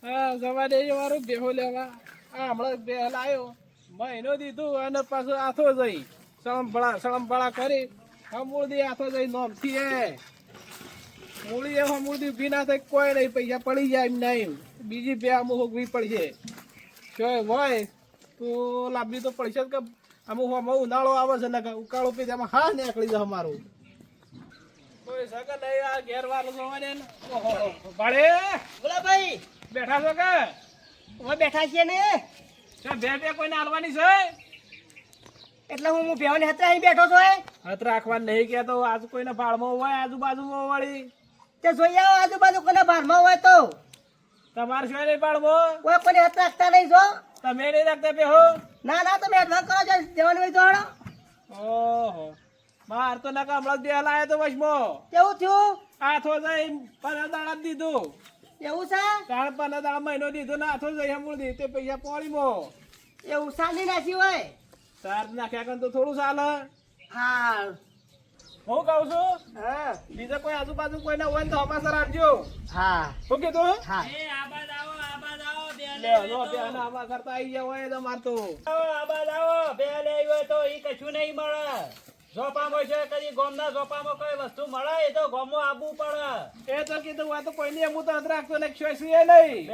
હા જવા દે વાળું બેહો લેવા. આ હમણાં બે લાયો મહિનો દીધું અને પાછું આથો જઈ સળમભળા કરી હમૂળદી આથો જઈ નોમથી મૂળી એ હમૂળદી ભી ના થાય કોઈ નહીં પૈસા પડી જાય એમ નહીં બીજી બે અમુક હોગવી પડશે શું હોય તો લાંબી તો પડશે કે અમુક ઉનાળો આવે છે ને ઉકાળો પી તેમાં હા નીકળી જાય અમારું કોઈ સગા નહીં આ ઘેર વાળું જોવા દે ને ઓહો ભાડે બોલા ભાઈ બેઠા છો કે હવે બેઠા છીએ ને બે કોઈને હાલવાની છે એટલે હું બેવાની હાથે અહીં બેઠો છો હાથ રાખવા નહીં કેતો આજ કોઈને ભાડમાં હોય આજુબાજુમાં વળી તે જોઈ આવો આજુબાજુ કોના ભારમાં હોય તો તમારે શું નહીં ભાડમાં કોઈ કોને હાથ રાખતા નહીં છો તમે નહીં રાખતા બેહો ના ના તમે એડવાન્સ કરો છો જવાનું હોય તો હળો ઓહો માર તો નકા હમણાં બે લાયા તો વચમાં કેવું થયું આથો જઈ 15 દાડા દીધું એવું છે 15 દાડા મહિનો દીધો ને આથો જઈ હમણાં દી તે પૈસા પોણીમાં એવું સાંધી નાખી હોય ચાર્જ નાખ્યા કર તો થોડું ચાલે હા હું કહું છું હા બીજા કોઈ આજુબાજુ કોઈને હોય ને તો હમાસર આપજો હા શું કીધું હા લે નો બે આના આમાં કરતા આવી ગયા હોય તો મારતો કશું નહીં મળે ઝોપામાં છે કદી ગોમના ઝોપામાં કઈ વસ્તુ મળે એ તો ગોમમાં આવવું પડે એ તો કીધું આ તો કોઈની હું તો રાખતો ને છે નહીં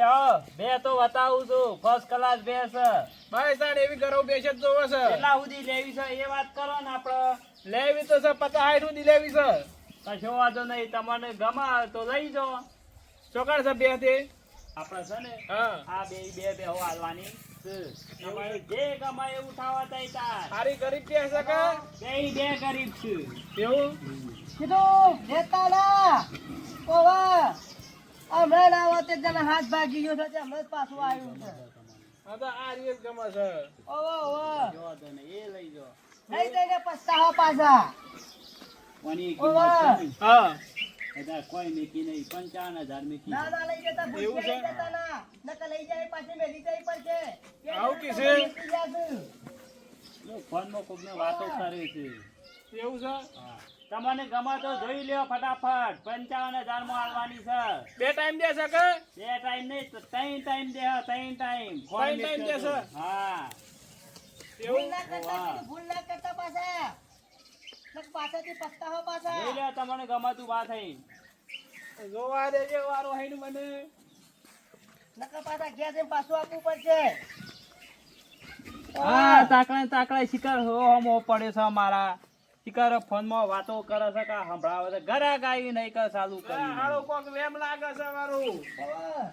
બે તો બતાવું છું ફર્સ્ટ ક્લાસ બે છે ભાઈ સાહેબ એવી ઘરો બેસે જ જોવે છે કેટલા સુધી લેવી છે એ વાત કરો ને આપડે લેવી તો છે 50 60 સુધી લેવી છે કશો વાંધો નહીં તમને ગમા તો લઈ જાઓ ચોકડ છે બે તે આપડે છે ને હા આ બે હો હાલવાની છે. તમારે જે ગમાય એવું થવા થાય તાર હારી ગરીબ કે છે કે બે ગરીબ છે એવું કીધું લેતા ના ઓવા હમણાં ના આવતે જણા હાથ ભાગી ગયો છે હમણાં જ પાછું આવ્યું છે આ તો આ રીત ગમે છે ઓવા ઓવા જો તો ને એ લઈ જાઓ નહીં જઈને પસ્તાવો પાછા કોની ઓવા. કિંમત છે હા ને કોઈ મેકી નહીં 55,000 મેકી ના ના લઈ જતા ભૂલ એવું છે? લઈ જતા ના નકર લઈ જાય પાછી મેલી જાય પડશે આવું કી છે? મેકી જાશે. ફોનમાં કોકને વાતો કરે છે એવું છે તમને ગમે તો જોઈ લ્યો ફટાફટ 55,000 માં આવવાની છે બે ટાઈમ દે છે કે બે ટાઈમ નહીં તો 3 ટાઈમ દે 3 ટાઈમ ત્રણ time દેશે? હા ભૂલ એવું ના કરતા કીધું, ભૂલ ના કરતા પાછા નકર પાછળથી પસ્તાવો જોઈ પાછા લ્યો તમને ગમતું વાત થઈ જોવા દેજે વારો હઈને મને નકર પાછા ઘેર જઈને પાછું આપવું પડશે હા તાકડા શિકાર હો પડે છે મારા શિકાર ફોનમાં વાતો કરે છે કે સંભળાવે છે ઘરે ગાઈ નહીં કે ચાલુ કરી હાલો કોક વેમ લાગે છે મારું ઓવા.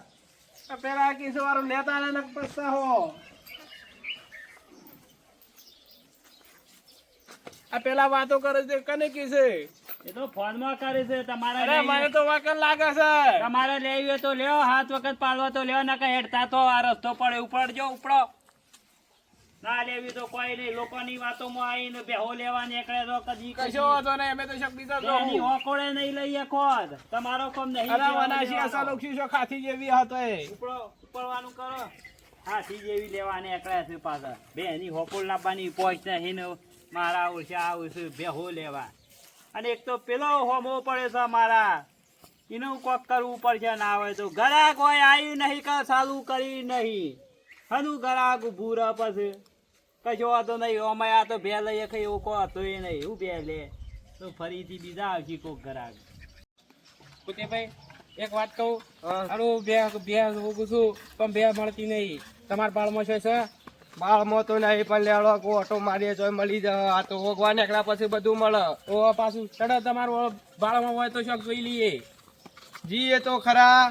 આ પેલા કીધું વારું લેતા ને પસ્તાહો આ પેલા વાતો કરે છે કને કી છે એ તો ફોનમાં કરે છે તમારે અરે મને તો વાકર લાગે છે તમારે લેવી હોય તો લ્યો હાથ વખત પાડવા તો લ્યો ના કે હેડતા તો આ રસ્તો પડે ઉપડજો ઉપડો ના લેવી તો કોઈ નહીં લોકોની વાતોમાં આવીને બેહો લેવા નીકળે તો કદી કશો વાંધો નહીં અમે તો શક્તિ તો એની હોકોળે નહીં લઈ શકો તમારો કોમ નહીં અરે લેવાનો વનાશી લેવાનો. અસલ ઓક્ષી છો ખાથી જેવી હતો એ ઉપડો ઉપડવાનું કરો હાથી જેવી લેવા નીકળ્યા છે પાછા બે એની હોકોળ લાવવાની પહોંચ નહીં ને મારા આવું છે બેહો લેવા અને એક તો પેલો હોમો પડે છે મારા એનું કોક કરવું પડશે ના આવે તો ગ્રાહક હોય આવ્યું નહીં કે ચાલુ કરી નહીં હનું ગ્રાહક ઊભું રહે પછી કશો વાતો નહીં અમે આ તો બે લઈએ કઈ એવું કહો હતો એ નહીં એવું બે લે તો ફરીથી બીજા આવશે કોક ગ્રાહક ભાઈ એક વાત કહું હારું બે હોગું છું પણ બે મળતી નહીં તમારા બાળમાં છે બાળમાં તો નહીં પણ લેવડો કો ઓટો મારીએ તો મળી જાય આ તો હોગવા નીકળ્યા પછી બધું મળે તો પાછું ચડો તમારું બાળમાં હોય તો શોખ જોઈ લઈએ જીએ તો ખરા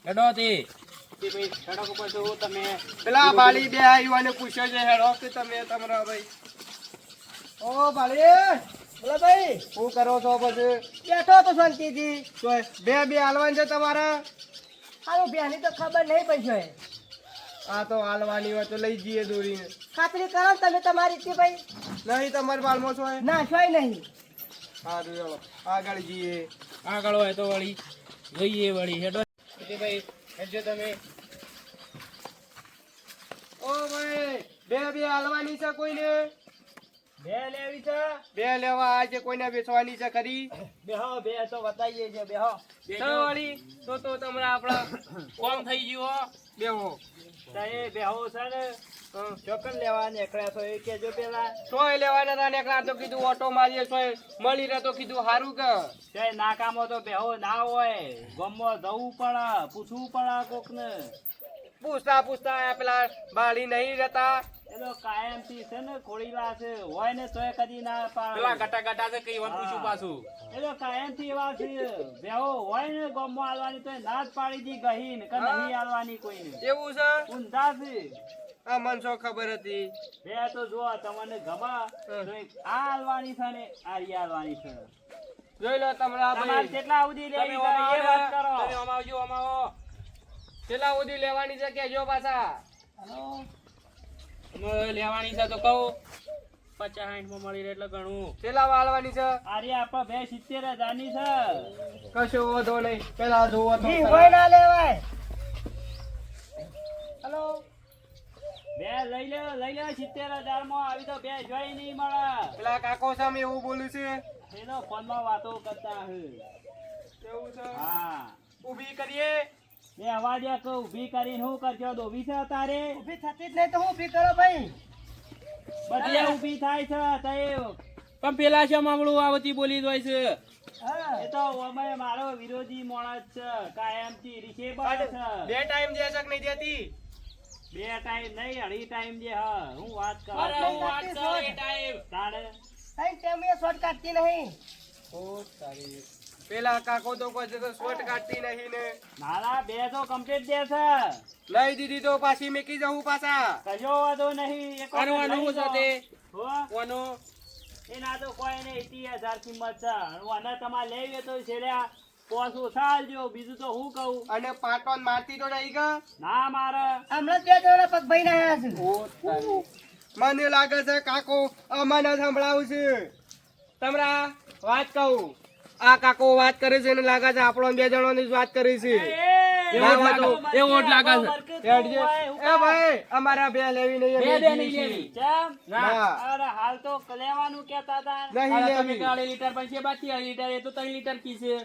ચડો તે ભાઈ સડક ઉપર તો તમે પેલા બાળી બે આવ્યું પૂછે છે હેડો કે તમે તમારા ભાઈ ઓ બાળી બોલો ભાઈ શું કરો છો પછી બેઠો તો શાંતિથી તો બે હાલવાની છે તમારે હારું બેની તો ખબર નહીં પડી છે આ તો હાલવાની હોય તો લઈ જઈએ દોરીને ખાતરી કરો ને તમે તમારી રીતે ભાઈ નહીં તમારે બાળમાં છો ના છોય નહીં સારું ચલો આગળ જઈએ આગળ હોય તો વળી જોઈએ વળી હેડો ભાઈ હેડજો તમે ઓ ભાઈ બે હાલવાની છે કોઈને બે લેવી છે બે લેવા આજે કોઈને વેચવાની છે ખરી બેહો બે તો બતાઈએ છે બેહો તો વળી તો તમને આપણા કોમ થઈ ગયું હો બેહો તો એ બેહો છે ને ચોકન લેવા નીકળ્યા તો એ કેજો પેલા તોય લેવાના હતા ને એકલા તો કીધું ઓટો મારીએ તોય મળી રહે તો કીધું સારું કે તે નાકામો તો બેહો ના હોય ગમમાં જવું પડે પૂછવું પડે કોકને પૂછતા પૂછતા પેલા બાળી નહીં રહેતા એલો કાયમથી છે ને ખોડીલા છે હોય ને તોય કદી ના પાડે પેલા ગટા ગટા છે કઈ વાર પૂછું પાછું એલો કાયમથી એવા છે બેહો હોય ને ગમમાં આલવાની તોય ના જ પાડી દી ગહીન કે નહીં આલવાની કોઈને એવું છે ઊંધા છે આ મન શું ખબર હતી બે તો જો તમને ગમા તો એક આ આલવાની છે ને આ રી આલવાની છે જોઈ લો તમારા તમારે ભાઈ કેટલા સુધી લેવી છે એ વાત કરો કેટલા સુધી લેવાની છે કેજો પાછા લેવાની છે તો કહું 50-60 માં મળી રહે એટલે ઘણું. કેટલા વાળવાની છે આ રી આપા બે 70,000 ની છે કશો વાંધો નહીં પેલા જોવો તો ઈ ખરા. હોય ના લેવાય હલો બે લઈ લે 70,000 માં આવી તો બે જોઈ નહીં મળે પેલા કાકો સામે એવું બોલું છે એનો ફોન માં વાતો કરતા હે એવું છે હા ઊભી કરીએ બે અવાજ એક ઊભી કરીને શું કરજો દોવી છે તારે ઊભી થતી જ નહીં તો હું ઊભી કરો ભાઈ બધે ઊભી થાય છે તઈ પણ પેલા છે મામલું આવતી બોલી જ હોય છે. હા એ તો અમે મારો વિરોધી માણસ છે કાયમથી રિશેબલ છે બે ટાઈમ દે છે કે નહીં દેતી બે ટાઈમ નહીં અઢી ટાઈમ જે હા હું વાત કરું અરે હું વાત કરું એ ટાઈમ. તારે કઈ ટાઈમ એ શોર્ટ કાઢતી નહીં પેલા કાકો તો કોઈ છે તો શોર્ટ કાઢતી નહીં ને મારા બે તો કમ્પ્લીટ દે છે લઈ દીધી તો પાછી મેકી જવું પાછા કશો વાંધો નહીં એક વખત કરવાનું લઈ શું જાઓ. સાથે? હો? કોનો એના તો કોઈ નહીં 80,000 કિંમત છે અને તમારે લેવી તો છેલ્યા પોસ ઓછા આલજો બીજું તો હું કહું અને પાટોન મારતી તો નહીં કે ના મારે હમણાં બે જણા પગ ભાઈ ના આવ્યા છે મને લાગે છે કાકો અમને સંભળાવું છે તમરા વાત કહું આ કાકો વાત કરે છે ને લાગે છે આપણો બે જણોની જ વાત કરી છે એવો જ લાગે, એવો જ લાગે છે. હેડજે. એ ભાઈ અમારા બે લેવી નહીં બે અમે બે જીવી નહીં છીએ. લેવી. કેમ ના અરે હાલ તો લેવાનું કેતા હતા નહીં અરે તમે લેવી 4 લીટર પણ છે બાકી 2 લીટર એ તો 3 લીટર કી છે.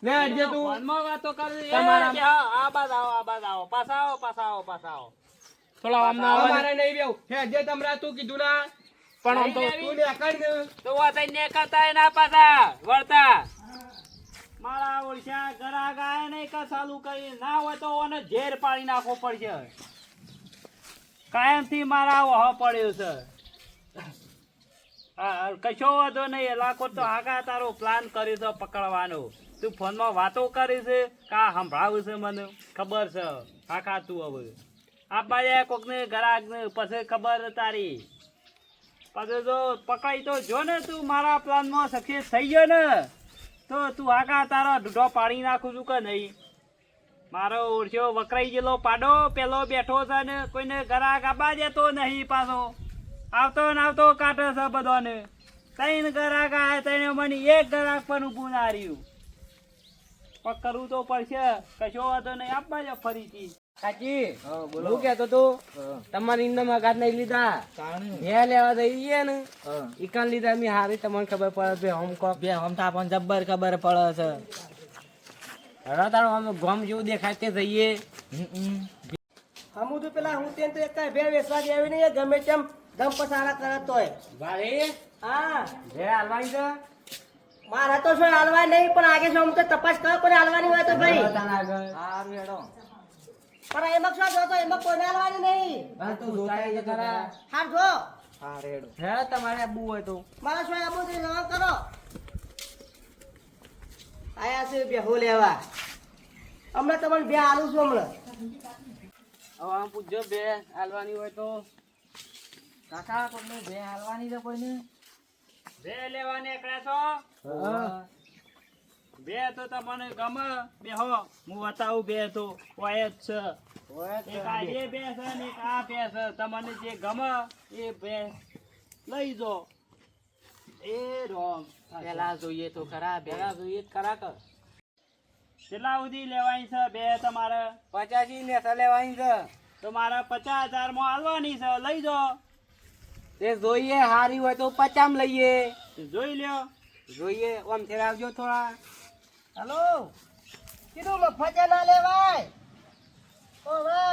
લે હેડજે તું ફોનમાં વાતો કરે તમારા- આ બાદ આવો પાછા આવો થોડા આમ ના આવે ને. અમારે નહીં બેવ હેડજે તમરા તું કીધું ના પણ આમ તો તું ને કર ને તો વાતઈ ને કરતા ના પાછા વળતા મારા ઓળશા ગરા ગાય નહીં કે ચાલુ કરી ના હોય તો ઓને ઝેર પાડી નાખવો પડશે કાયમથી મારા વહ પડ્યો છે હા કશો વાંધો નહીં લાખો તો હાકા તારો પ્લાન કર્યો છે પકડવાનો તું ફોનમાં વાતો કરી છે કા સંભળાવું છે મને ખબર છે હાકા તું હવે આ બાજુ કોકને ગરાગને પછી ખબર તારી પછી જો પકડાઈ તો જો ને તું મારા પ્લાનમાં સક્સેસ થઈ ગયો ને તો તું આકા તારા ઢૂઢો પાડી નાખું છું કે નહીં મારો ઓળખ્યો વકરાઈ ગયેલો પાડો પેલો બેઠો છે ને કોઈને ગરાક આપવા દેતો નહીં પાછો આવતો ને આવતો કાઢે છે બધાને 3 ગરાક આયા તઈને મને એક ગરાક પણ ઊભું ના રહ્યું પણ કરવું તો પડશે કશો વાંધો નહીં આપવા જો ફરીથી કાકી હું કેતો તો તમારી ઇન્દમ આઘાત નહીં લીધા હે લેવા દઈએ ને ઈકાન લીધા મી હારી તમને ખબર પડે બે હોમ કો બે હોમ તો આપણને જબ્બર ખબર પડે છે હવે તારો અમે ગોમ જેવું દેખાય તે જઈએ હમું તો પેલા હું તેમ તો એક બે વેસવા દેવી નહીં એ ગમે તેમ દમ પસારા કરત તોય વારે હા હે હાલવાની છે મારા તો શું હાલવા નહીં પણ આગે શું તો તપાસ કરો કોઈ હાલવાની હોય તો ભાઈ તાના આગળ હારું હેડો પણ એમાં શું જોતો એમાં કોઈને હાલવાની નહીં હા તું જોતા જ ખરા હાર જો હા રેડો હે તમારે આબુ હોય તો મારા શું આબુ તો જવાબ કરો આયા છે બેહો લેવા હમણાં તમને બે આલું છું હમણાં હવે આમ પૂછજો બે હાલવાની હોય તો કાકા કોઈને બે હાલવાની છે કોઈને બે લેવા નીકળ્યા છો હા બે તો તમને ગમે બેહો હું બતાવું બે તો હોય જ છે એક આ એ બે છે ને એક આ બે છે તમને જે ગમે એ બે લઈ જો એ રોમ પેલા જોઈએ તો ખરા પેલા જોઈએ તો ખરા કર કેટલા સુધી લેવાની છે બે તમારે 85 ને લેવાની છે તો મારે 50,000 માં આલવાની છે લઈ જો તે જોઈએ હારી હોય તો 50 લઈએ. તો જોઈ લ્યો. જોઈએ ઓમ થી આવજો થોડા. હલો કીધું મફતે ના લેવાય ઓવે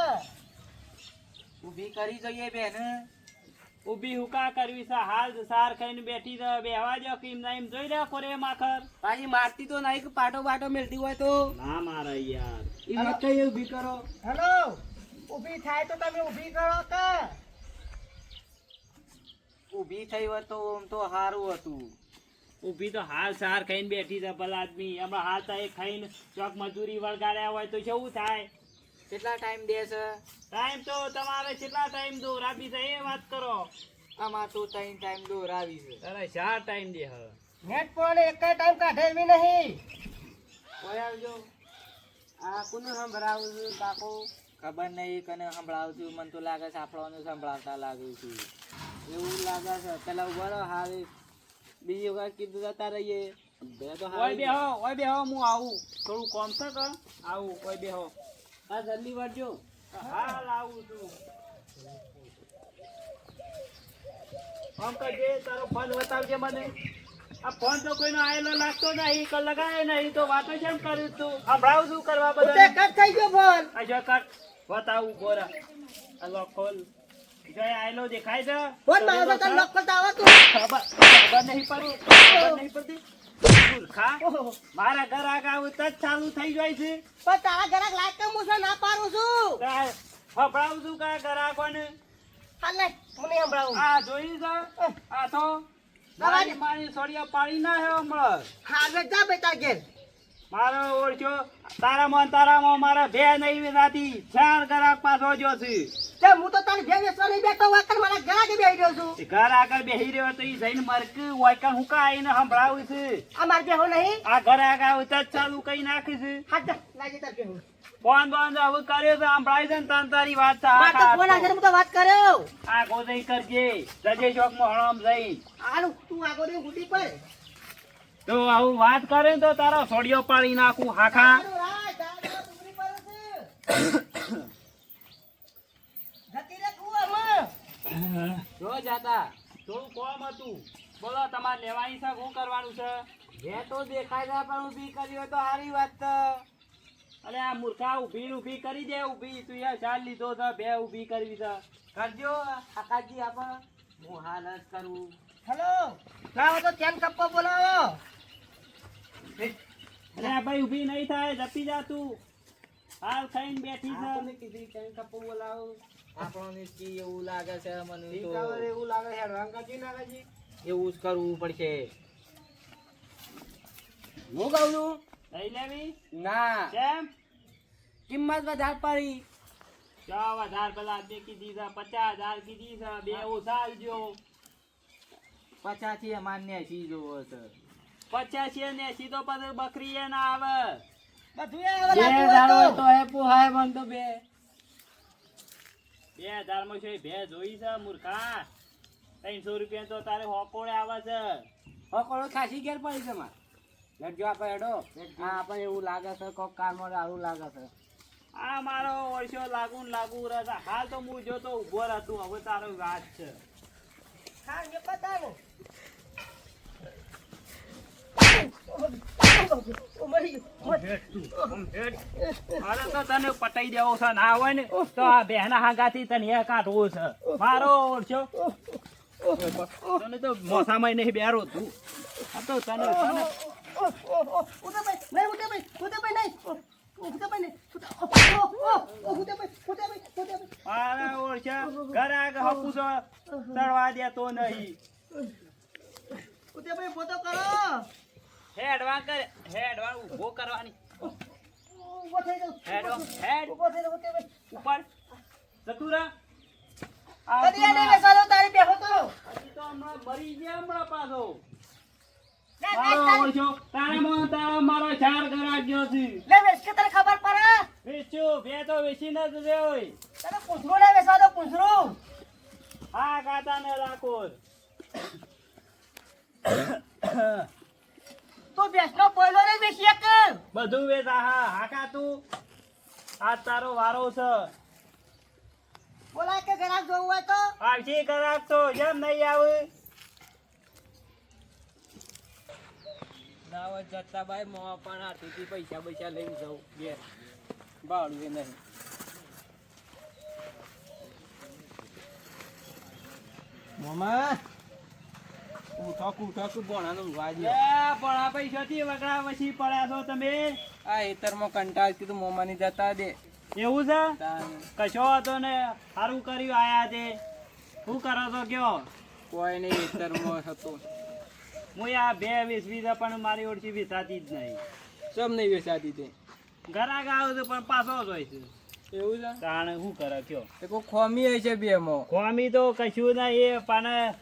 ઊભી કરી જોઈએ બેન. ઊભી હુકા કરવી છે? હાલ સાર ખાઈને બેઠી છે, બેહવા દો કે એમ ના એમ જોઈ રહ્યો કોરે માખર. પાછી મારતી તો નહીં કે પાટો બાટો મેલતી હોય તો ના મારે યાર. ઈ વાત કઈ ઊભી કરો. હલો ઊભી થાય તો તમે ઊભી કરો કે ઊભી થઈ હોય તો આમ તો સારું હતું. ઊભી તો હાલ સાર ખાઈને બેઠી છે ભલા આદમી. હમણાં હાલ તો એ ખાઈને ચોક મજૂરી વળગાડ્યા હોય તો કેવું થાય? કેટલા ટાઈમ દેશે? ટાઈમ તો તમારે કેટલા ટાઈમ દો રાબી છે એ વાત કરો. આમાં તો 3 ટાઈમ દોરાવી છે. અરે 4 ટાઈમ દે હવે. નેટ પણ એક ટાઈમ કાઢે એવી નહીં કોઈ આવજો. આ કોને સંભળાવું છું કાકો? ખબર નહીં કને સંભળાવું છું. મને તો લાગે છે આપણને સંભળાવતા લાગે છે. એવું લાગે છે. પેલા ઉભા રહો હારી. બીજી વખત કીધું જતા રહીએ. બે તો ઓય બેહો, ઓય બેહો, હું આવું. થોડું કોમ છે કે આવું. ઓય બેહો. હા જલ્દી વાળજો. હાલ આવું છું. આમ કરજે, તારો ફોન બતાવજે મને. આ ફોન તો કોઈનો આયેલો લાગતો નહીં, કે લગાડે નહીં તો વાતો કેમ કરું તું? સંભળાવું છું કરવા ઉતે બધા. કટ થઈ ગયો ફોન આ જો કર બતાવું બોરા. આ લોક ખોલ. જો એ આયેલો દેખાય છે? ફોન મારો તને લોક કરતા આવતું ખબર નહીં પડી. ખબર નહીં પડતી. મૂર્ખા. મારા ઘર આગળ આવું તજ ચાલુ થઈ જાય છે. પણ તારા ઘરાક લાઈટ કે હું છે ના પાડું છું તાર સંભળાવું છું કે ગ્રાહકોને. હાલ લે મને સંભળાવું આ જોઈ છે? આ તો મારી સોડિયા પાડી ના હે હમણાં. હાલ જા બેટા ઘેર મારો ઓળખ્યો તારામાં મારા બે નહીં નથી. 4 ગ્રાહક પાછો જો છે. તે હું તો તારી ભેગ વેચવા નહીં બેઠો વાકર મારા ઘરાકે બેહી રહ્યો છું એ ઘર આગળ બેહી રહ્યો તો ઈ જઈને મરક વાયકણ હુકા આઈને સંભળાવું છે. આ માર બેહો નહીં આ ઘર આગળ આવું તજ ચાલુ કઈ નાખી છે. હાથ જા લાગી તાર બેહો ફોન બંધ હવે કર્યો છે, સંભળાય છે ને તન તારી વાત છે. માર તો ફોન આગળ હું તો વાત કર્યો આ ગોદઈ કરજે. જજે ચોકમાં હળમ જઈ. હાલું તું આગળ ની ગુટી પર તો આવું વાત કરે ને તો તારો સોડિયો પાડી નાખું હાખા. હાલું રાય દાદા ડુંગળી પર છે જતી રે કુવામાં જો જાતા. થોડું કોમ હતું. બોલો તમારે લેવાની છે? શું કરવાનું છે? બે તો દેખાય છે પણ ઊભી કરી હોય તો સારી વાત છે. અરે આ મૂર્ખા ઊભી કરી દે. ઊભી તું યાર ચાલ લીધો છે, બે ઊભી કરવી છે. કરજો આકાશજી આપણ. હું હાલ જ કરું. હેલો લાવો તો ચેન કપ્પો બોલાવો અરે આ ભાઈ ઊભી નહીં થાય, જતી જા તું. હાલ ખાઈને બેઠી છે. આપણને કીધી કઈ કપો બોલાવો. આપણને કી એવું લાગે છે મને તો. એવું લાગે છે રંગાજી નાગાજી એવું જ કરવું પડશે. હું કહું છું લઈ લેવી? ના કેમ? કિંમત વધારે પડી. 10,000 પેલા આદમી કીધી છે, 50,000 કીધી છે, બે ઓછા આલજો. 50 થી અમાર 80 જોવો છે. 85 ને 80 તો પછી બકરી એ ના આવે. બધું આવે બે લાગુ હજાર હોય હતો તો એ પોહાય મને તો બે. 2,000 માં છે ભે જોઈ છે મૂર્ખા. 300 રૂપિયા તો તારે હોકોળે આવે છે. હકોડો ખાસી ઘેર પડી છે માર. લડજો આપણે હેડો. હા આપણે એવું લાગે છે કોક કારમાં સારું લાગે છે. આ મારો વર્ષો લાગુ ને લાગુ રહે છે. હાલ તો હું જોતો ઉભો રહેતું. હવે તારો વાત છે. હા એ પતાનું ઓ મરી ગયો અરે તો તને પટાઈ દેવો છે. ના હોય ને તો આ બેહના હાંગાથી તને એ કાઢવો છે. મારો ઓળખ્યો. તને તો મોસામાં નહીં બેરો તું. આ તો તને મારા ઓળખ્યા ઘરે આગળ હપું છો ચડવા દેતો નહીં. હેડવા કર. હેડવા ઉભો કરવાની. હેડવા હેડ ઉપર જતું રહે. આ હજી તો હમણાં મરી ગયા હમણાં પાછો. મારો ઓળખ્યો તારામાં મારો 4 ગરાક ગયો છે. ખબર પડે વેચ્યો બે તો વેચીને જ રે હોય. તને પૂછરું ને વેચવા દો પૂછરું હા કાતા ને રાખો. તું બેસનો પોયલો ને વેચી એક બધું વેચા. હા હાકા તું. આ તારો વારો છે. બોલાય કે ઘરાક જોવું હોય તો આવશે કરાક તો જેમ નહીં આવે દાવત જતા ભાઈ મોં પણ હાથેથી પૈસા પૈસા લઈને જાઉં ઘેર. ભાડું એ નહીં. મામા ઉઠો ભોણાનું વાજ એ પણ આ પૈસાથી વગડા વસી પડ્યા છો તમે આ હેતરમાં કંટાળ કીધું મોમાની જતા દે. એવું છે કશો હતો ને સારું કર્યું આયા તે શું કરો છો કયો કોઈ નહીં હેતરમાં હતો. હું આ બે વીસવી છે પણ મારી ઓળખી વિસાતી જ નહીં સમ નહીં વેચાતી તે. ઘરાક આવું છું પણ પાછો જ હોય છે એવું છે તાણે શું કરે કયો તે કોઈ ખોમી હોય છે બે માં. ખોમી તો કશું ના એ પણ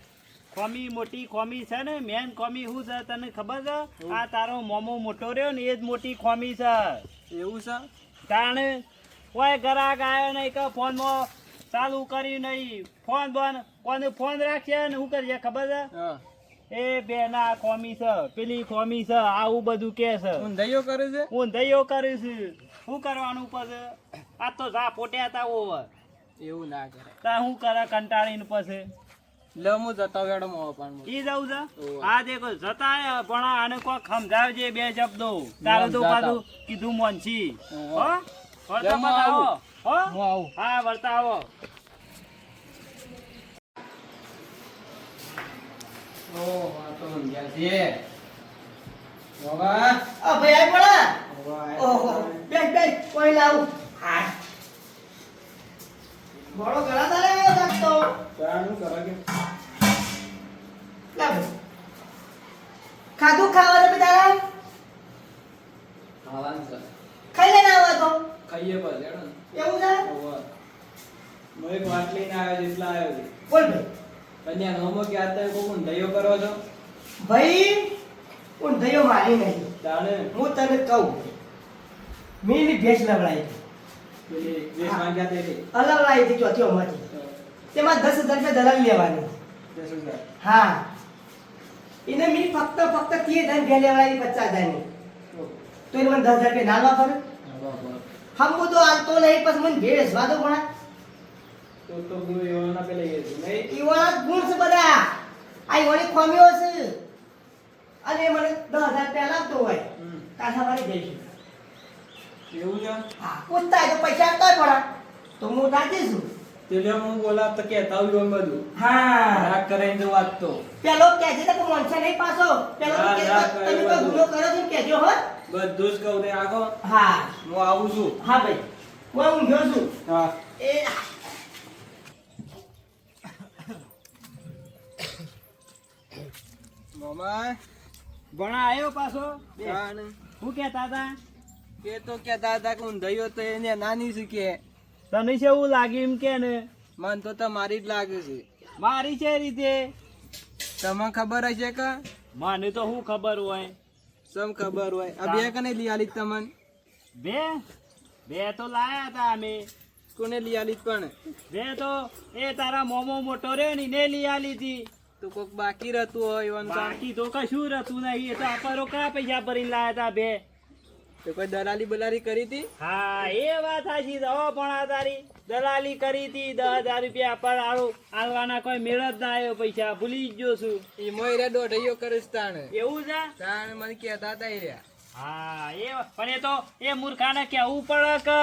ખોમી મોટી ખોમી છે ને મેન ખોમી શું છે તને ખબર છે આ તારો મોમો મોટો રહ્યો ને એ જ મોટી ખોમી છે એવું છે તાણે કોઈ ગ્રાહક આવ્યો નહીં કે ફોનમાં ચાલુ કર્યું નહીં ફોન બંધ કોને ફોન રાખશે ને શું કરશે ખબર છે હા એ બે ના ખોમી છે પેલી ખોમી છે આવું બધું કે છે ઊંધાઈઓ કરે છે. હું દયો કરીશ શું કરવાનું પછી આ તો જા પોટ્યા તા ઓવર એવું ના કરે. તા શું કરે કંટાળીને પછી લે હું જતા વેડો મોવા પાનમાં. ઈ જવું છે ઓવે. આ દેખો જતા પણ આને કોઈ સમજાવજે બે શબ્દો તારું તો જાતા. પાછું કીધું મોનછી ઓવે. હો વર્તા હું બતાવો આવું. હો હું આવું. હા વર્તા આવો ઓહ આ તો ઊંઘ્યા છે. બાબા આ ભાઈ આય પડા બાબા. ઓહો બેસ કોઈ લાવું હા મોડો ઘણા તારે આવ્યો શકતો ચાનું કરે કે લાવ ખાધું ખાવા દે તારા ખાવાનું છે. ખાઈ લેને આવો તો ખાઈએ પર લેડો ને. એવું છે ઓવે. હું એક વાત લઈને આવ્યો છું એટલા આવ્યો છું. બોલ ભાઈ કન્યા નોમો કે આ તમે કોઈ ઊંધાઈઓ કરો છો. ભાઈ હું દયો મારી નહીં જાણે હું તને કહું મીની ભેંસ લવડાઈ પેલી વેસ માંગ્યા તે રી. અલવડાઈ હતી ચોથી ઉંમરથી તેમાં 10,000 રૂપિયા દલાલ લેવાની જશું સર. હા એને મી ફક્ત 30,000 ભે લેવડાવી 50,000 ની તો એને મને 10,000 રૂપિયા ના આપવા પડે હમ તો આલતો નહીં પછી મને ભે વેચવા દો પણ તો ગુરુ એવાના પેલા એ છે નહીં. ઈવાના ગુણ છે બધા આ ઈવાની ખોમીઓ છે અને મને 10,000 રૂપિયા લાગતો હોય હમ. કાઠા મારી જઈશું એવું છે. હા પૂછતા હોય તો પૈસા આપતા હોય પણ તો હું રાજી છું એટલે હું બોલા તો કહેતા હોય એમ બધું. હા રાગ કરાઈને તો વાત તો. પેલો કહેજે તો મોનસા નહીં પાછો પેલો તો ના, કહેજે ના, તો કઈ તમે કોઈ વાંધો ગુનો કરો છો ને કહેજો હો બધું જ કહું ને આગો હા હું આવું છું. હા ભાઈ હું ઊંઘ્યો છું હા એ મામા ભણા આવ્યો પાછો બે. જાણે શું કહેતા હતા કે તો કહેતા હતા કે ઊંધાઈઓ તો એને નાની છે કે તને કેવું લાગ્યું એમ કે ને મન તો તમારી જ લાગે છે. મારી છે રીતે તમને ખબર હશે કે મને તો શું ખબર હોય સમ ખબર હોય આ બે કને લઈ આલી તમને બે બે તો લાયા હતા અમે કોને લઈ આલી પણ બે તો એ તારા મોમો મોટો રહ્યો ને ને લઈ આલી હતી તો કોક બાકી રહેતું હોય એવાનું કામ. બાકી તો કશું રહેતું નહીં એ તો આપરો કયા પૈસા ભરીને લાયા હતા બે તો કોઈ દલાલી બલાલી કરી હતી. હા એ વાત સાચી છે હો પણ આ તારી દલાલી કરી હતી 10,000 રૂપિયા પર આલવાના કોઈ મેળ જ ના આવ્યો પૈસા ભૂલી જ ગયો છું ઈ મોયરે દોઢૈયો કરે છે તાણે. એવું છે તાણે મને કહેતા હતા ઈ રહ્યા. હા એ પણ એ તો એ મૂર્ખાને કેવું પડે કે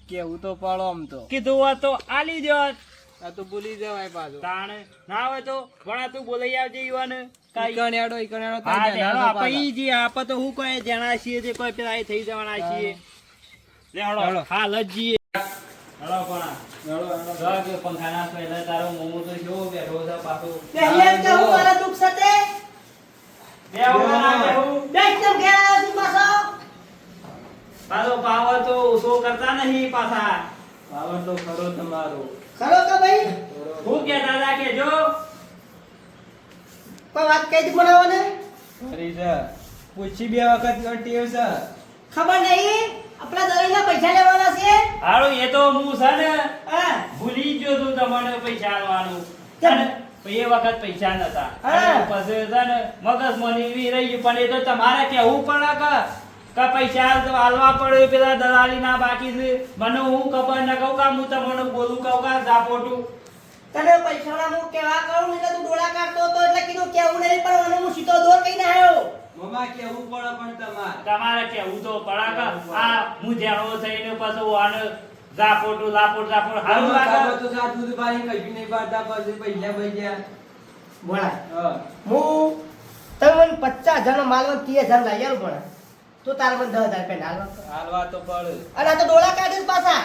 કેવું તો પડો આમ તો કીધું હોત તો આલી દો આ તો ભૂલી જવાય પાછું. તાણે ના હોય તો ભણા તું બોલાઈ આવજે યુવાને કાંઈ. ઈકણ હેડો, ઈકણ હેડો, હા તારે તેનો ધ્યાન આપણે રાખો ઈ જે આપણે તો હું કોઈ જણા છીએ તે કોઈ પેલા એ થઈ જવાના છીએ લે હળો હાલો. હાલ જ જઈએ હળો પણ હેડો, હેડો. જો કે પંખાના પહેલા તારો મોમો તો જો બેઠો છે પાછો પહેલે કે હું મારા દુઃખ સાથે બેહું ના બેહું બેસ તેમ ઘેર આવ્યો છું પાછો પાછો પાવર તો ઓછો કરતા નહીં પાછા પાવર તો ખરો તમારો. ખરો કે ભાઈ હું કહેતા હતા કે જો કોઈ વાત કહી દી બનાવો ને ખરી છે. પૂછી બે વખત નો ટેવ છે. ખબર નહીં આપણા દલાલના પૈસા લેવાના છે હારું એ તો હું છે ને હા ભૂલી ગયો તું તમારે પૈસા આલવાનું કેમ? અને એ વખત પૈસા નતા હા. અને પછી છે ને મગજ મની રહી ગયું પણ એ તો તમારે કેવું પડે કે કે પૈસા તો હાલવા પડે પેલા દલાલી ના બાકી છે મને હું ખબર ન કહું કા હું તમને બોલું કહું કા ઝાપોટું તને પૈસાના હું કેવા કહું એટલે તું ડોળા કાઢતો હતો એટલે કીધું કેવું નહીં પણ મને હું સીધો દોર કહીને આવ્યો. મમ્મા કેવું પડે પણ તમારે કેવું તો પડા કે આ હું જેણો થઈને પાછો આને ઝાપોટું હારું લાગે તો સાચું ભાઈ કઈ નહીં પાડતા પછી પૈસા ભૈયા બોલા હું તમે મને 50,000 નો માલ 30,000 લઈ આવું પણ તો તારે મને 10,000 રૂપિયા હાલવા હાલવા તો પડે અને આ તો ડોળા કાઢીને પાછા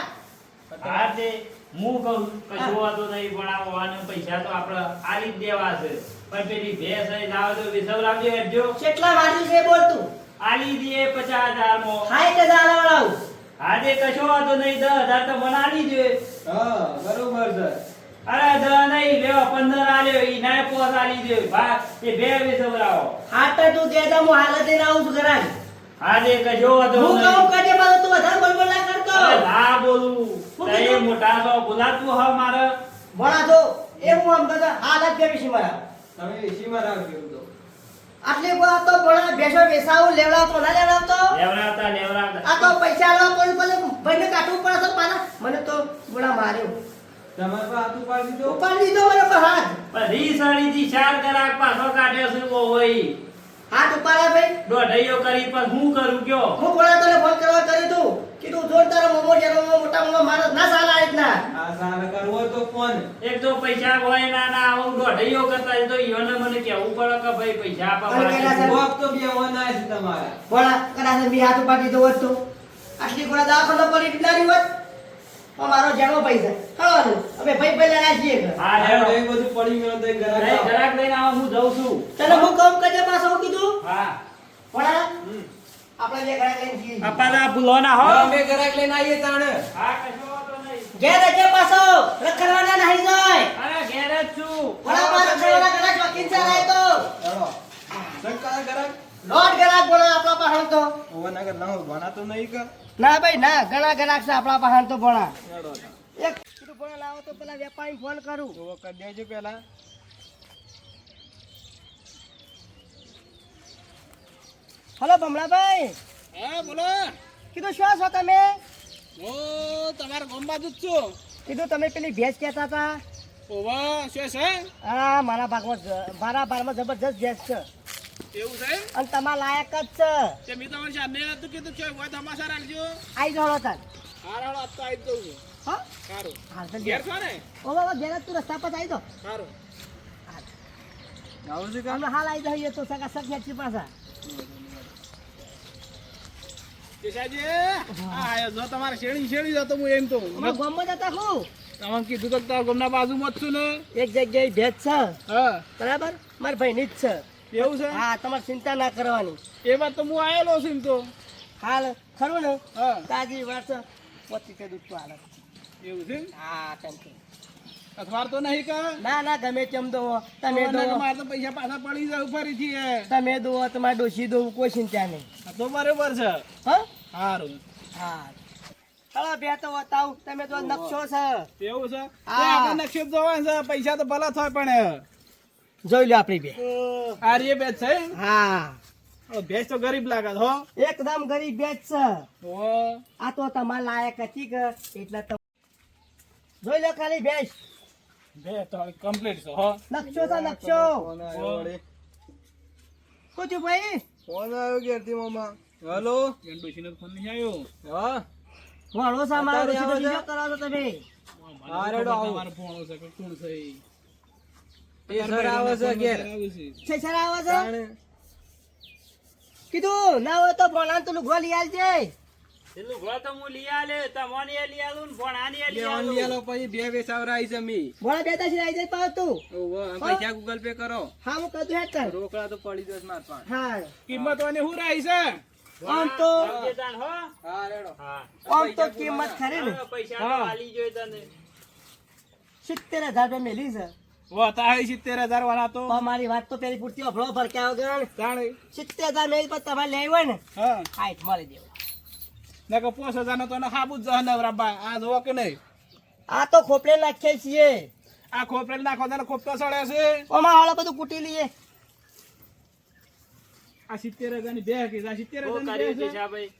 હા તે હું કહું કશું વાતો નહીં પણ આ વાને પૈસા તો આપણે આલી જ દેવા છે પણ પેલી ભેંસ અહીં લાવો તો વિસવરાવજો હેડજો કેટલા વાળ્યું છે બોલ તું આલી દે 50,000 માં 60,000 વાળાવું આજે કશો વાતો નહીં 10,000 તો મને આલી જોઈએ હા બરોબર છે અરે 10 નહીં લેવો 15 આલ્યો ઈ નાય પોસ આલી દે ભા એ બે વિસવરાવો હા તો તું દે તો હું હાલત લઈને આવું છું ઘરાજ આજે કશો વાતો હું નહીં કહું કજે પાછો તું વધારે બોલ ના કરતો અરે ના બોલું હું તઈ કીધું? મોટા તો બોલાતું હ મારે ભણા તો એ હું આમ કહેતો હાલત બે વિશે મારા તમે એસીમાં રાખજો તો આટલી વાત તો ભણા બેસો બેસાવું લેવડાવતો ના લેવડાવતો લેવરાવતા આ તો પૈસા આલવા કોઈ ભાઈને કાઢવું પડે તો પાછા મને તો બોલા માર્યો તમારે પર હાથ ઉપાડી દીધો ઉપાડી દીધો મને પર હાથ પણ રીસડી થી ચાર કરાક પાછો કાઢ્યો છે ઓ હોય હાથ ઉપાડ્યા ભાઈ દોઢૈયો કરી પણ હું કરું કયો હું કોણા તને ફોન કરવા કર્યું તું કીધું જોરદાર મોમો જેનો મોટા મોમો મારો ના સાલા રીતના આ સાલ કરવો તો ફોન એક તો પૈસા હોય ના ના આવું દોઢૈયો કરતા હોય તો ઈવને મને કેવું પડે કે ભાઈ પૈસા આપવા અને માટે કેટલા વોક તો બે હોના છે તમારા બોલા કદાચ મેં હાથ ઉપાડી દીધો હોત તો આટલી કોણા દવાખાનો પડી ડીલારી હોત તો મારો જેનો પૈસા હા હવે ભાઈ પહેલા છીએ હા આ હેડો એ બધું પડી ગયો તો નહીં, ઘરે જરાક લઈને આવો હું જઉં છું તને હું કામ કરજે પાછો હું કીધું હા બોલા આપણે જે ઘરે લઈને જઈએ અપાદા ભૂલો ના હો અમે ઘરાક લઈને આવીએ તાણે હા કશો વાંધો નહીં ઘેર રહેજે પાછો રખડવાના નહીં જાય અરે ઘેર જ છું બોલા મારો છોરા કદાચ વકીલ ચાલાય તો હેડો સંકા ઘરાક લોટ ગરાક બોલા આપણા પાસે તો ઓવા નગર ના ભણા તો નહીં કે ના ભાઈ ના ઘણા ગરાક છે આપણા પાસે તો બોલા હેડો એક કીધું બોલા લાવો તો પેલા વેપારી ફોન કરું તો કરી દેજો પેલા હલો બમણાભાઈ હા બોલો કીધું શું છો તમે હું તમારા ગામ બાજુ જ છું કીધું તમે પેલી ભેંસ કહેતા હતા ઓવા શું છે હા મારા ભાગમાં જબરજસ્ત ભેંસ છે એવું છે અને તમારા લાયક જ છે તે મેં તમારે સામે હતું કીધું કે હોય તમાશા રાખજો આઈ જાઓ તાર હાર હાલો આજ તો આવી જ જઉં છું હા સારું હાલ તો ઘેર છો ને ઓ બાબા ઘેર જ તું રસ્તા પર આવી દો સારું આવું છે અમે હાલ આવી જઈએ તો સગા સગ નેચી પાછા કેશાજી હા આયો જો તમારે શેણી જતો હું એમ તો અમે ગામમાં જતા હું તમને કીધું તો તારા ગામના બાજુમાં જ છું ને એક જગ્યાએ ભેજ છે હા બરાબર મારા ભાઈની જ છે એવું છે હા તમારે ચિંતા ના કરવાની એ વાત તો હું આવેલો છું એમ તો હાલ ખરું ને હા તાજી વાત છે પચીસ કે દૂધ તો હાલ એવું છે હા ટેન્શન અથવાર તો નહીં કા ના ના ગમે તેમ દો તમે દો મારે તો પૈસા પાછા પડી જાય ફરીથી એ તમે દો તમારે ડોસી દો કોઈ ચિંતા નહીં આ તો બરોબર છે હા સારું હા ચાલો બે તો બતાવું તમે તો નકશો છે એવું છે હા. આપણે નકશો જોવા છે પૈસા તો ભલા થાય પણ જોઈ લો આપણી બે આર્ય બેચ છે હા ભેંસ તો ગરીબ લાગે છે, હો એકદમ ગરીબ બેચ છે ઓ આ તો તમારા લાયક હતી કે એટલે જોઈ લો ખાલી ભેંસ ભેંસ તો કમ્પ્લીટ છે, હો નકશો છે નકશો ફોન આવ્યો વળી. શું થયું ભાઈ ફોન આવ્યો ઘેરથી મામા હેલો ડોશીનો ફોન નહીં આવ્યો હા વાળો છે મારો અત્યારે ડોશી આવો તો બીજો કરાવો છો તમે હા, રેડો આવો. તમારો ફોન છે કે કોણ છે ઈ? એ સર આવે છે ઘેર આવે છે. છે સર આવો છે તાણે. કીધું ના હોય તો ભણા તો લુગવા લઈ આવજે પેલું ઘર તો હું લઈ આલે તમને એ લઈ આલું ને ભણાની એ લઈ બે આલું. ઓન પછી બે વેસાવરાઈ છે મી ભણા બેતા છે આવી જાય પાવ તું ઓહો, આ પૈસા ગૂગલ પે કરો હા હું કદું હેડ કર રોકડા તો પડી જશે માર પાસે હા કિંમત વાની શું રહી છે આમ તો આવજે તાણ, હો હા રેડો હા આમ તો કિંમત ખરી ને હવે પૈસા તો આલી જોઈ તને 70,000 રૂપિયા મેલી છે વતા 70,000 વાળા તો પણ મારી વાત તો પેલી પૂરતી અભળો ભરક્યા વગર જાણે 70,000 મેલી પર તમારે લેવી હોય ને હા હાઈટ મળી દેવું નકર 5,000 નો તો એને હાબુ જ જહ નવરાબા આ જોવો કે નહીં આ તો ખોપડે નાખીએ છીએ આ ખોપરેલ નાખો તને ખોપતો સડે છે ઓમાં હાલો બધું કૂટી લઈએ આ 70,000 ની બે કે આ 70,000 શું ની કર્યું બે છે દિશાભાઈ?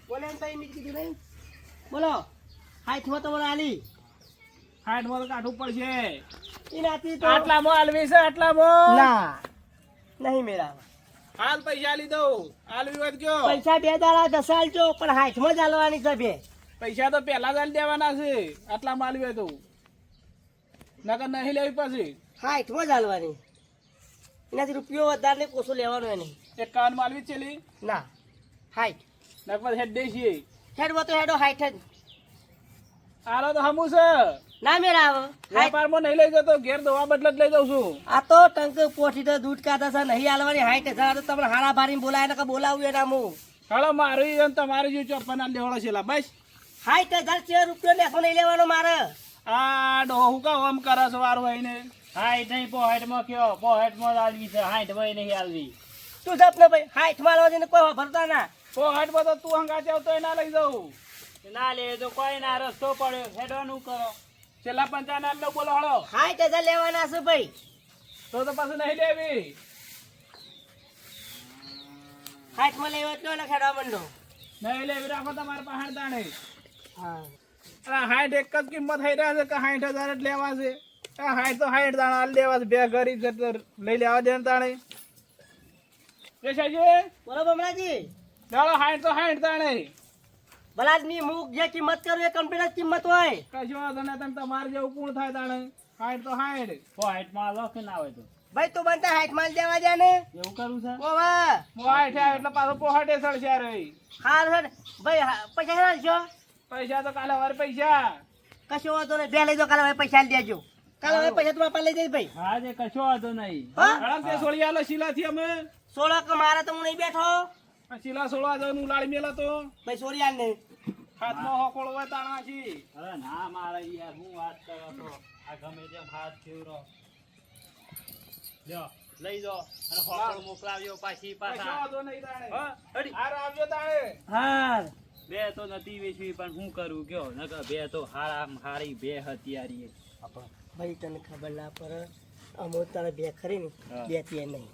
બોલે ને ભાઈ મેં કીધું નહીં બોલો હાથમાં તો મને આલી 60 માં તો કાઢવું પડશે એ નાતી તો આટલામાં આલવી છે આટલામાં ના નહીં મેરા હાલ પૈસા આલી દઉં આલવી હોય તો કયો પૈસા 2 દાડા દસાલજો પણ હાથમાં જ આલવાની છે બે પૈસા તો પહેલા જ આલી દેવાના છે આટલામાં આલવી હોય તો નકર નહીં લેવી પછી હાથમાં જ આલવાની એનાથી રૂપિયો વધારે ને કોસો લેવાનો એ નહીં એક કાન માં આલવી જ છેલી ના હાઈટ નકર પછી હેડ દેશી હેડવો તો હેડો હાઈટ જ આલો તો હમું છે ના મેરા આવે હાઈટ વેપારમાં નહીં લઈ જતો ઘેર દવા બદલે જ લઈ જાઉં છું આ તો ટંક પોઠી તો દૂધ કાઢા છે નહીં આલવાની હાઈટ હજાર તો તમને હારા ભારી બોલાય ને કે બોલાવું એના હું હાલો મારી અને તમારી જે ચોપ્પન આલી દેવાળો છે લા બસ હાઈટ હજાર છે રૂપિયો લેખો નહીં લેવાનો મારે આ ડોહું કા ઓમ કરે છે વારું આઈને હાઈટ નહીં પોહેટમાં કયો પોહેટમાં આલવી છે 60 ભાઈ નહીં આલવી. તું જપ ને ભાઈ હાઈટ માં આલવાની ને કોઈ ભરતા ના તો હાટ બધો તું હંગાતે આવતો એ ના લઈ જાઉં ના લે તો કોઈ ના રસ્તો પડ્યો હેડવાનું કરો. છેલ્લા 55 આલી દઉં બોલો હળો હાઈટ હજાર લેવાના છે ભાઈ તો પછી નહીં લેવી હાઈટ માં લેવા તો ને ખેડવા મંડો નહીં લેવી રાખો તમારે પાસે તાણે હા અરે 60 એક જ કિંમત થઈ રહ્યા છે કે 60,000 જ લેવા છે આ 60 તો 60 દાણા આલી દેવા છે બે ગરીબ છે તો લઈ લેવા દે ને તાણે રેશાજી બોલો બમણાજી ચાલો 60 તો 60 તાણે ભલા ની મુક જે કિંમત કરું એ કમ્પ્લીટ કિંમત હોય કશો વાંધો નહીં તમે તમારે જેવું પૂર્ણ થાય તાણે 60 તો 60 પોહેટમાં આલો કે ના હોય તો ભાઈ તું બનતા હાઈટ માં દેવા દે ને એવું કરવું છે. ઓવા મોય થયા એટલે પાછો પોહાટે સળશે રે હાર હેડ ભાઈ પૈસા હેડ છો પૈસા તો કાલે વાર પૈસા કશો વાંધો નહીં બે લઈ દો કાલે હવે પૈસા લઈ દેજો કાલે હવે પૈસા તું બાપા લઈ જઈશ ભાઈ હા જે કશો વાંધો નહીં. હા હળક તે સોળી આલો શીલાથી અમે 16 કે મારે તો હું નહીં બેઠો આ શીલા સોળવા જવાનું ઉલાળી મેલા તો ભાઈ સોરી આલ ને હાથમાં હોકોળો હોય તાણા છે અરે ના મારે યાર હું વાત કરો તો આ ગમે તેમ હાથ ફેવરો લ્યો લઈ જાઓ અને હોકળ મોકલાવજો પાછી કશો પાછા. વાંધો નહીં તાણે હા હડી. હાર આવજો તાણે હાર બે તો નથી વેચવી પણ શું કરું કયો નકર બે તો હારી બે હતિયારી. ભાઈ તને ખબર ના પડે અમો તારે બે ખરી ને હા. બે તે નહીં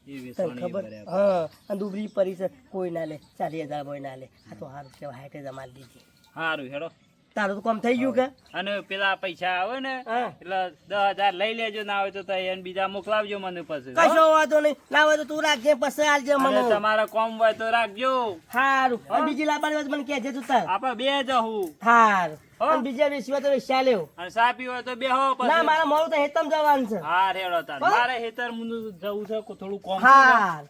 એ તને વેચવાની ખબર બરાબર. હા અને દુબળી પડી છે કોઈ ના લે 40,000 કોઈ ના લે આ તો હારું કેવા હાઈટ જ મારી દીધી હારું હેડો. તારું તો કામ થઈ ગયું કે અને પેલા પૈસા આવે ને હા એટલે 10,000 લઈ લેજો ના હોય તો એને બીજા મોકલાવજો મને પછી. કશો વાંધો નહીં ના હોય તો તું રાખજે પછી આલજે અને મને તમારે કોમ હોય તો રાખજો. હારું અને બીજી લાવવાની હોય તો મને કહેજે તું તાર આપણે બે જવું હારું હા. અને બીજા વેચી હોય તો વેચ્યા લેવ અને સાપી હોય તો બેહો ના પછી. મારા મોડું તો હેતમ જવાનું છે હા રેડો તાર હા. મારે હેતર મુનું જવું છે થોડું કોમ છે ને. હાર